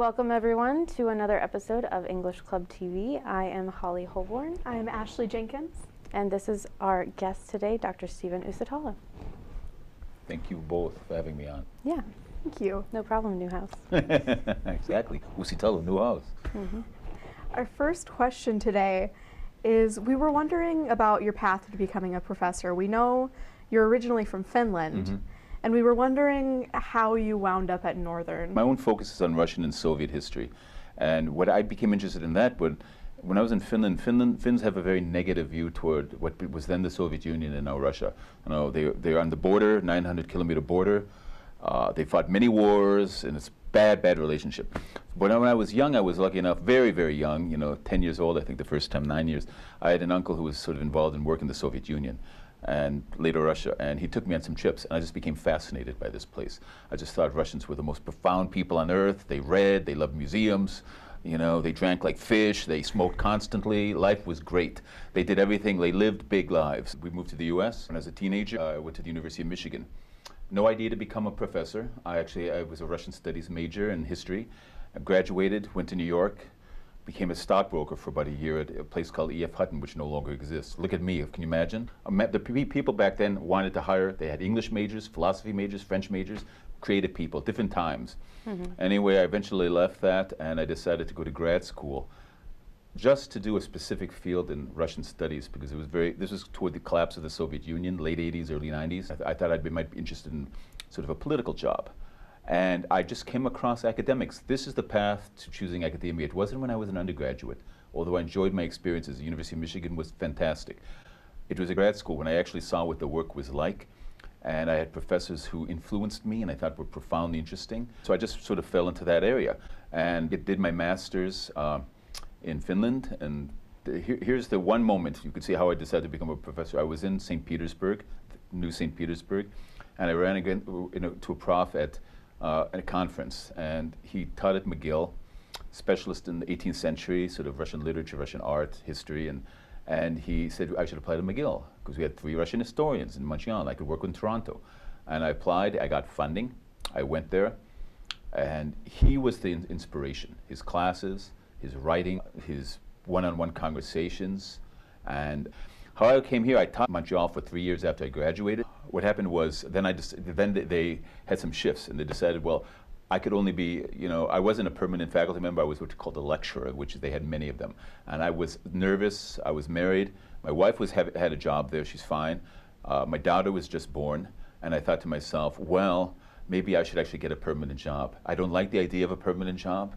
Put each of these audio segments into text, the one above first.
Welcome everyone to another episode of English Club TV. I am Holly Holborn. I am Ashley Jenkins. And this is our guest today, Dr. Stephen Usitalo. Thank you both for having me on. Yeah. Thank you. No problem, new house. Exactly. Usitalo, new house. Mm-hmm. Our first question today is, we were wondering about your path to becoming a professor. We know you're originally from Finland, and we were wondering how you wound up at Northern. My own focus is on Russian and Soviet history. And what I became interested in that, when I was in Finland, Finns have a very negative view toward what was then the Soviet Union and now Russia. You know, they're on the border, 900-kilometer border. They fought many wars, and it's bad relationship. But when I was young, I was lucky enough, very, very young, 10 years old, I think the first time, 9 years. I had an uncle who was sort of involved in work in the Soviet Union and later Russia, and he took me on some trips, and I just became fascinated by this place. I just thought Russians were the most profound people on earth. They read, they loved museums, they drank like fish, they smoked constantly. Life was great. They did everything, they lived big lives. We moved to the US, and as a teenager, I went to the University of Michigan. No idea to become a professor. I was a Russian studies major in history. I graduated, went to New York, became a stockbroker for about a year at a place called E.F. Hutton, which no longer exists. Look at me, can you imagine? The people back then wanted to hire, they had English majors, philosophy majors, French majors, creative people, different times. Anyway, I eventually left that, and I decided to go to grad school just to do a specific field in Russian studies, because this was toward the collapse of the Soviet Union, late 80s, early 90s. I thought might be interested in sort of a political job. And I just came across academics. This is the path to choosing academia. It wasn't when I was an undergraduate, although I enjoyed my experiences. The University of Michigan was fantastic. It was a grad school when I actually saw what the work was like, and I had professors who influenced me and I thought were profoundly interesting. So I just sort of fell into that area and did my master's in Finland. And here's the one moment you could see how I decided to become a professor. I was in St. Petersburg, New St. Petersburg, and I ran again to a prof at a conference, and he taught at McGill, specialist in the 18th century, sort of Russian literature, Russian art, history, and he said I should apply to McGill because we had 3 Russian historians in Montreal. I could work in Toronto, and I applied. I got funding. I went there, and he was the inspiration. His classes, his writing, his one-on-one conversations, and how I came here. I taught in Montreal for 3 years after I graduated. What happened was then they had some shifts, and they decided, well, I could only be, I wasn't a permanent faculty member. I was what's called a lecturer, which they had many of them. And I was nervous. I was married. My wife had a job there. She's fine. My daughter was just born, and I thought to myself, well, maybe I should actually get a permanent job. I don't like the idea of a permanent job.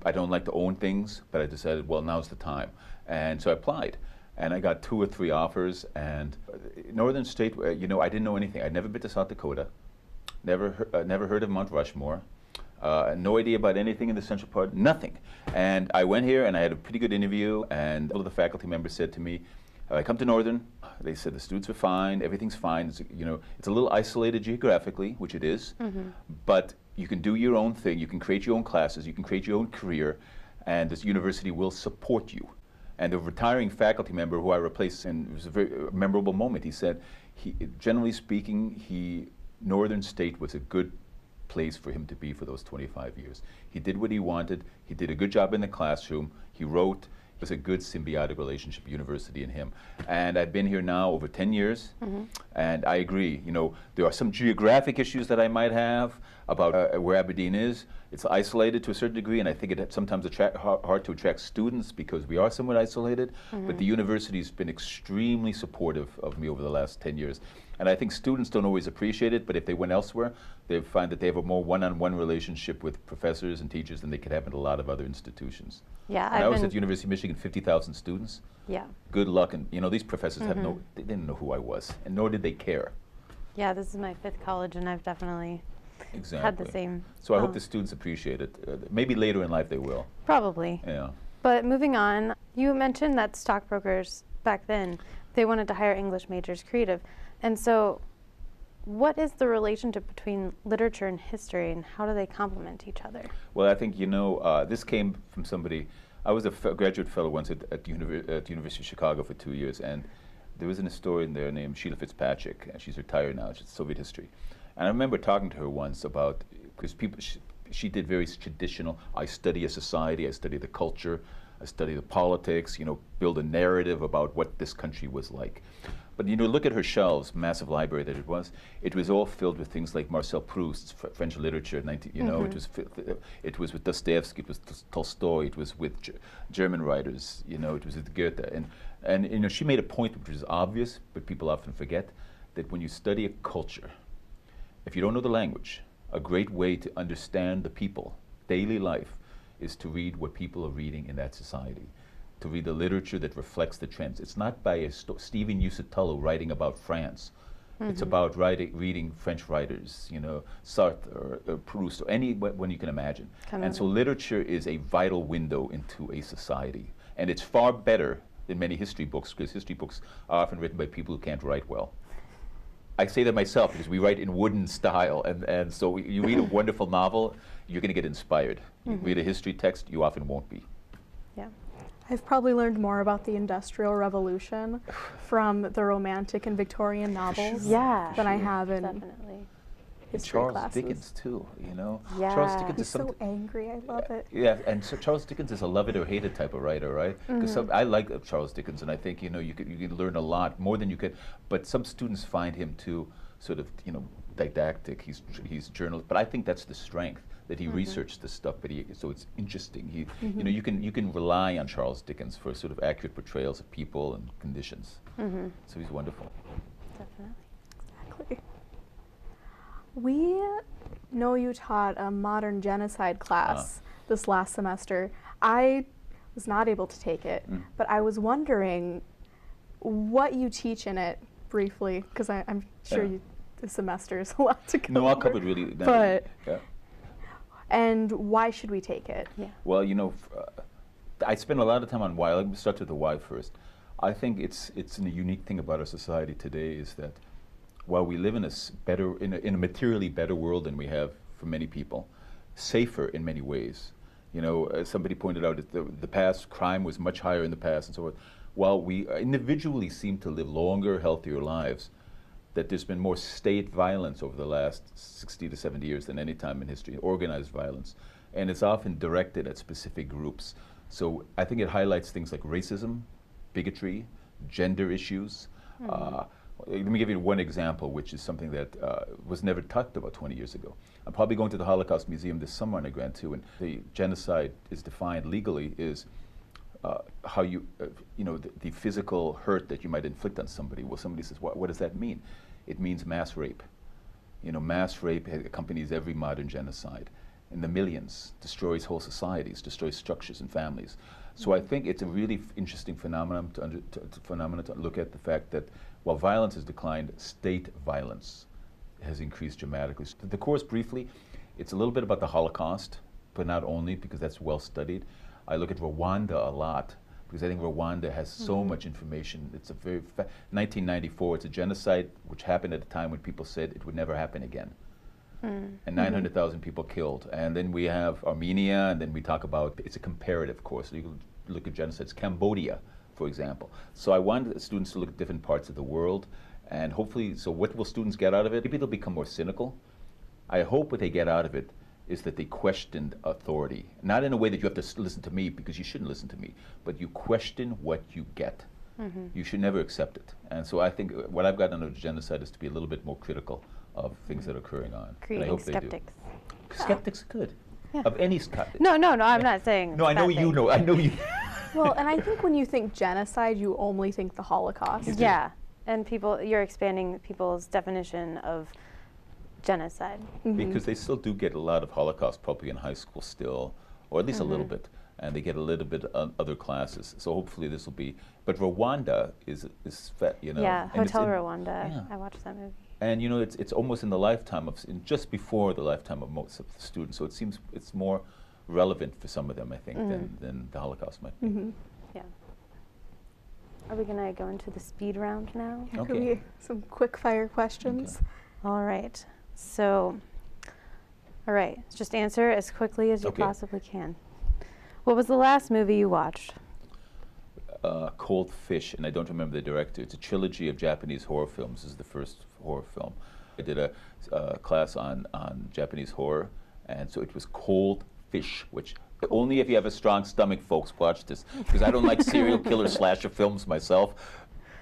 I don't like to own things, but I decided, well, now's the time. And so I applied. And I got 2 or 3 offers, and Northern State, I didn't know anything. I'd never been to South Dakota, never heard of Mount Rushmore, no idea about anything in the central part, nothing. And I went here, and I had a pretty good interview, and all of the faculty members said to me, I come to Northern, they said the students are fine, everything's fine. It's, it's a little isolated geographically, which it is, but you can do your own thing, you can create your own classes, you can create your own career, and this university will support you. And the retiring faculty member who I replaced, and it was a very memorable moment, he said, generally speaking, Northern State was a good place for him to be for those 25 years. He did what he wanted, he did a good job in the classroom, he wrote. It was a good symbiotic relationship, university and him. And I've been here now over 10 years, and I agree, there are some geographic issues that I might have about where Aberdeen is. It's isolated to a certain degree, and I think it sometimes hard to attract students because we are somewhat isolated, but the university's been extremely supportive of me over the last 10 years. And I think students don't always appreciate it, but if they went elsewhere, they find that they have a more one-on-one relationship with professors and teachers than they could have in a lot of other institutions. Yeah, I was at the University of Michigan, 50,000 students. Yeah. Good luck, and these professors they didn't know who I was, and nor did they care. Yeah, this is my 5th college, and I've definitely had the same. So I hope the students appreciate it. Maybe later in life they will. Probably. Yeah. But moving on, you mentioned that stockbrokers back then, they wanted to hire English majors creative. And so what is the relationship between literature and history, and how do they complement each other? Well, I think, this came from somebody. I was a graduate fellow once at the University of Chicago for 2 years, and there was an historian there named Sheila Fitzpatrick, and she's retired now. She's Soviet history. And I remember talking to her once about, because she did very traditional, I study a society, I study the culture, I study the politics, you know, build a narrative about what this country was like. But you know, look at her shelves, massive library that it was all filled with things like Marcel Proust's French literature, you know, it was with Dostoevsky, it was Tolstoy, it was with German writers, you know, it was with Goethe. And you know, she made a point which is obvious, but people often forget, that when you study a culture, if you don't know the language, a great way to understand the people, daily life, is to read what people are reading in that society, to read the literature that reflects the trends. It's not by Stephen Usitalo writing about France. It's about reading French writers, you know, Sartre or Proust or anyone you can imagine. And so literature is a vital window into a society. And it's far better than many history books, because history books are often written by people who can't write well. I say that myself because we write in wooden style, and so you read a wonderful novel, you're going to get inspired. You read a history text, you often won't be. Yeah. I've probably learned more about the Industrial Revolution from the Romantic and Victorian novels Yeah. than I have in Definitely. history Charles classes. Dickens too, you know. Yeah. Charles Dickens He's is so angry, I love it. Yeah, and so Charles Dickens is a love it or hate it type of writer, right? Because I like Charles Dickens, and I think, you know, you can learn a lot more than you could. But some students find him too sort of, you know, didactic. He's journalist, but I think that's the strength, that he researched this stuff. But so it's interesting. You know, you can rely on Charles Dickens for sort of accurate portrayals of people and conditions. So he's wonderful. Definitely. Exactly. We know you taught a modern genocide class this last semester. I was not able to take it, but I was wondering what you teach in it briefly, because I'm sure the semester is a lot to cover. No, I'll cover it really. But yeah. and why should we take it? Yeah. Well, you know, I spend a lot of time on why. Let me start with the why first. I think it's a unique thing about our society today is that while we live in a materially better world than we have for many people, safer in many ways. You know, as somebody pointed out, the past, crime was much higher in the past and so forth. While we individually seem to live longer, healthier lives, that there's been more state violence over the last 60 to 70 years than any time in history, organized violence. And it's often directed at specific groups. So I think it highlights things like racism, bigotry, gender issues. Let me give you one example, which is something that was never talked about 20 years ago. I'm probably going to the Holocaust Museum this summer on a grant too, and the genocide is defined legally is how you know, the physical hurt that you might inflict on somebody. Well, somebody says, what does that mean? It means mass rape. You know, mass rape accompanies every modern genocide. In the millions, destroys whole societies, destroys structures and families. So I think it's a really interesting phenomenon to look at the fact that while violence has declined, state violence has increased dramatically. So the course, briefly, it's a little bit about the Holocaust, but not only, because that's well studied. I look at Rwanda a lot, because I think Rwanda has so much information. It's a 1994, it's a genocide which happened at a time when people said it would never happen again. And 900,000 people killed. And then we have Armenia, and then we talk about, it's a comparative course. So you can look at genocides. Cambodia, for example. So I want students to look at different parts of the world, and hopefully, so what will students get out of it? Maybe they'll become more cynical. I hope what they get out of it is that they questioned authority. Not in a way that you have to listen to me, because you shouldn't listen to me, but you question what you get. You should never accept it. And so I think what I've gotten out of genocide is to be a little bit more critical of things that are occurring on. Creating and I hope skeptics. They do. Skeptics are good. Yeah. Of any kind. No, I'm not saying. No, I know you know. I know you. Well, and I think when you think genocide, you only think the Holocaust. Yeah, and you're expanding people's definition of genocide. Because they still do get a lot of Holocaust probably in high school still, or at least a little bit, and they get a little bit on other classes. So hopefully this will be. But Rwanda is you know. Yeah, and Hotel Rwanda. Yeah. I watched that movie. And you know, it's almost in the lifetime of, just before the lifetime of most of the students. So it seems it's more relevant for some of them, I think, than the Holocaust might be. Yeah. Are we gonna go into the speed round now? Could we some quick fire questions? Okay. All right. So, all right. Just answer as quickly as you possibly can. What was the last movie you watched? Cold Fish, and I don't remember the director. It's a trilogy of Japanese horror films. This is the first horror film. I did a class on Japanese horror, And so it was cold fish, which only if you have a strong stomach, folks, watch this. Because I don't like serial killer slasher films myself.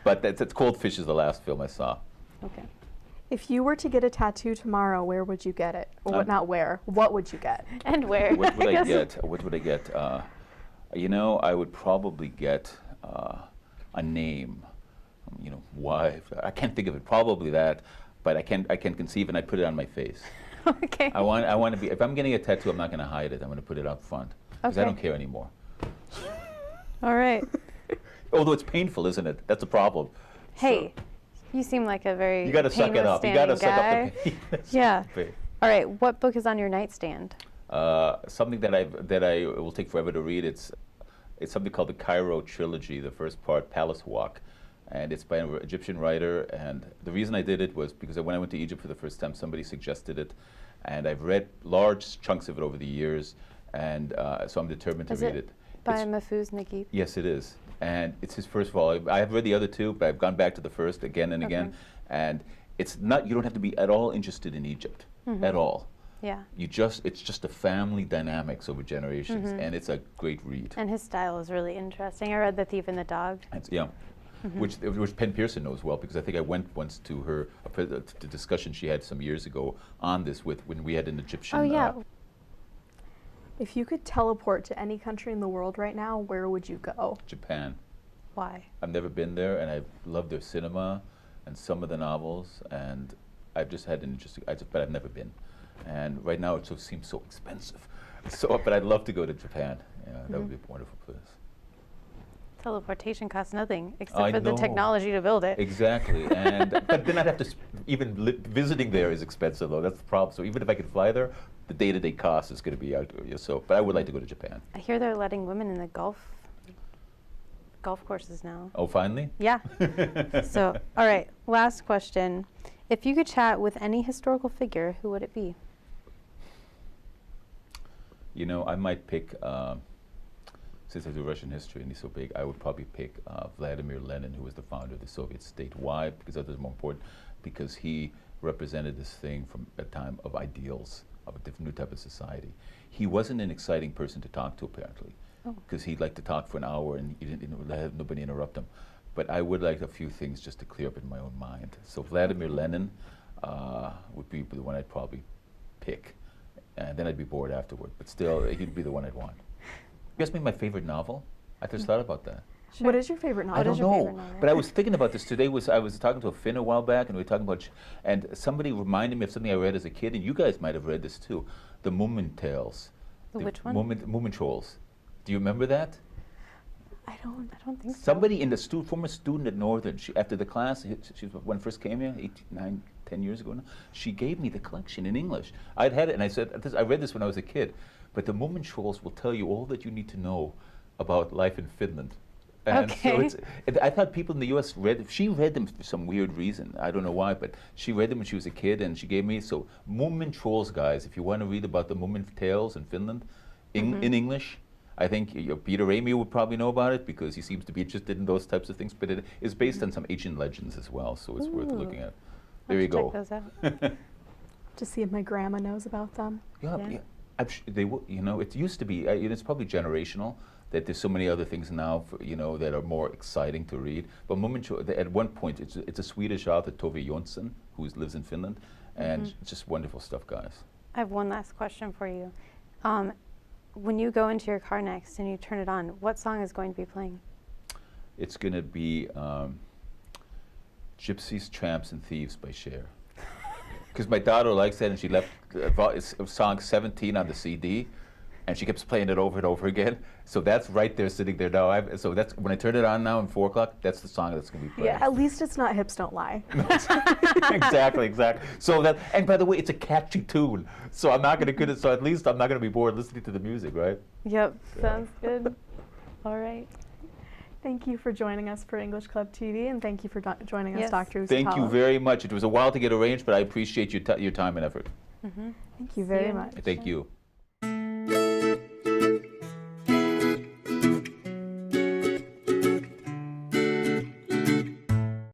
But that's Cold Fish is the last film I saw. Okay. If you were to get a tattoo tomorrow, where would you get it? Or not where? What would you get? And where? What would I get? What would I get? You know, I would probably get a name. You know, why? I can't think of it. Probably that, but I can conceive, and I put it on my face. Okay. I want to be. If I'm getting a tattoo, I'm not going to hide it. I'm going to put it up front because I don't care anymore. All right. Although it's painful, isn't it? That's a problem. Hey, you seem like a very You got to suck it up. You got to suck up the pain. Yeah. All right. What book is on your nightstand? Something that I will take forever to read. It's something called the Cairo Trilogy. The first part, Palace Walk, and it's by an Egyptian writer. And the reason I did it was because when I went to Egypt for the first time, somebody suggested it, and I've read large chunks of it over the years, and so I'm determined to read it. By Mahfouz Naguib? Yes, it is. And it's his first volume. I have read the other two, but I've gone back to the first again and again. And it's not, you don't have to be at all interested in Egypt, at all. Yeah. It's just the family dynamics over generations, and it's a great read. And his style is really interesting. I read The Thief and the Dog. Yeah. Which Penn Pearson knows well, because I think I went once to her, the discussion she had some years ago on this when we had an Egyptian. Oh, yeah. If you could teleport to any country in the world right now, where would you go? Japan. Why? I've never been there, and I love their cinema and some of the novels, and I've just had an interesting, but I've never been. And right now it seems so expensive. But I'd love to go to Japan. Yeah, that would be a wonderful place. Teleportation costs nothing except for the technology to build it. Exactly, but then I'd have to, visiting there is expensive though, that's the problem. So even if I could fly there, the day-to-day cost is going to be out. But I would like to go to Japan. I hear they're letting women in the golf courses now. Oh, finally? Yeah. So, all right, last question. If you could chat with any historical figure, who would it be? You know, I might pick, since I do Russian history and he's so big, I would probably pick Vladimir Lenin, who was the founder of the Soviet state. Why? Because that was more important. Because he represented this thing from a time of ideals, of a different new type of society. He wasn't an exciting person to talk to, apparently, because he'd like to talk for an hour and he didn't let nobody interrupt him. But I would like a few things just to clear up in my own mind. So Vladimir Lenin would be the one I'd probably pick. And then I'd be bored afterward. But still, he'd be the one I'd want. You asked me my favorite novel? I just thought about that. Sure. What is your favorite novel? I don't know, but I was thinking about this today. I was talking to a Finn a while back, and we were talking about, and somebody reminded me of something I read as a kid, and you guys might have read this too, the Moomin Tales. Which one? Moomin Trolls. Do you remember that? I don't think so. Somebody in the former student at Northern, after the class, when I first came here, 10 years ago now, she gave me the collection in English. I'd had it, and I said, I read this when I was a kid, but the Moomin Trolls will tell you all that you need to know about life in Finland. And so I thought people in the U.S. she read them for some weird reason. I don't know why, but she read them when she was a kid, and she gave me, so Moomin Trolls, guys, if you want to read about the Moomin Tales in Finland, in English, I think Peter Ramey would probably know about it because he seems to be interested in those types of things, but it is based on some ancient legends as well, so it's worth looking at. There you go. Check those out. To see if my grandma knows about them. Yeah. They will, it used to be, it's probably generational, that there's so many other things now, that are more exciting to read. But at one point, it's a Swedish author, Tove Jansson, who lives in Finland, and it's just wonderful stuff, guys. I have one last question for you. When you go into your car next and you turn it on, what song is going to be playing? It's going to be Gypsies, Tramps, and Thieves by Cher. Because my daughter likes that, and she left song 17 on the CD, and she keeps playing it over and over again. So that's right there, sitting there now. So that's when I turn it on now at 4 o'clock. That's the song that's going to be playing. Yeah, at least it's not Hips Don't Lie. Exactly. So and by the way, it's a catchy tune. So I'm not going to get it. So at least I'm not going to be bored listening to the music, right? Yep, sounds good. All right. Thank you for joining us for English Club TV, and thank you for joining us, Dr. Usitalo. Thank you very much. It was a while to get arranged, but I appreciate your time and effort. Thank you very much. Thank you.